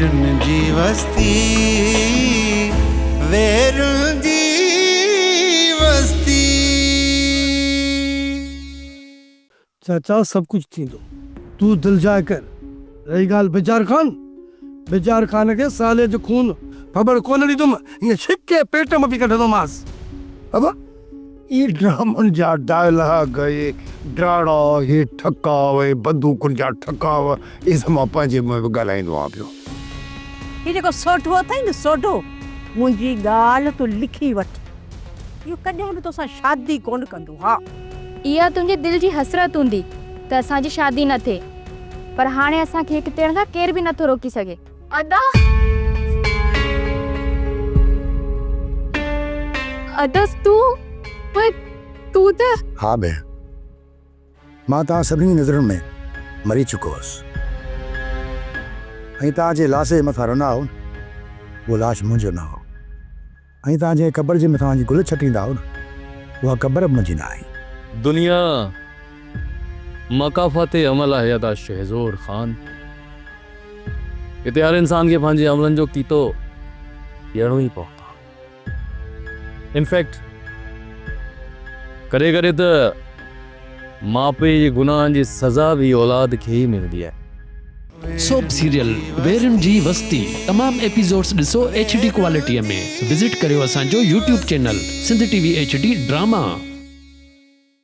वेरुन जी वस्ती, वेरुन जी वस्ती। चाचा सब कुछ थी दो, तू दिल जाए कर। रही गाल बेजार खान के साले जो खून खबर कोन दी तुम ये छिक्के पेट में भी कढ दो मांस। अब ये ड्रामन जा डायलॉग ये ड्राड़ा ये ठकावे बंदूकुन जा ठकाव इस मां पंहिंजे में ॻाल्हाईंदो आहियां पियो। ये जेको सोढो अथई न सोढो, मुंहिंजी ॻाल्हि तूं लिखी वठ। इहो कॾहिं बि तोसां शादी कोन कंदो। हा, इहा तुंहिंजे दिल जी हसरत हूंदी त असांजी शादी न थिए, पर हाणे असांखे हिकु टिण खां केर बि नथो रोकी सघे। अदा अदस तू त हाँ भेण, मां तव्हां सभिनी नज़रुनि में मरी चुको हुअसि ऐं तव्हांजे लाशे मथां रना हो, उहो लाश मुंहिंजो न हो। ऐं तव्हां जंहिं क़बर जे मथां जी गुल छटींदा हो न, उहा क़बर मुंहिंजी न आहे। दुनिया मकाफ़ात अमल है अदा शहज़ोर खान। हिते हर इंसान के पंहिंजे अमलन जो कीतो ॾियणो ई पवंदो। इनफैक्ट करे करे त माँ पे ये गुनाहनि जी सज़ा भी औलाद खे ई मिलंदी आहे। सोप सीरियल वेरुन जी वस्ती तमाम एपिसोड्स ॾिसो HD क्वालिटीअ में। विजिट करियो असांजो YouTube channel Sindh TV HD drama.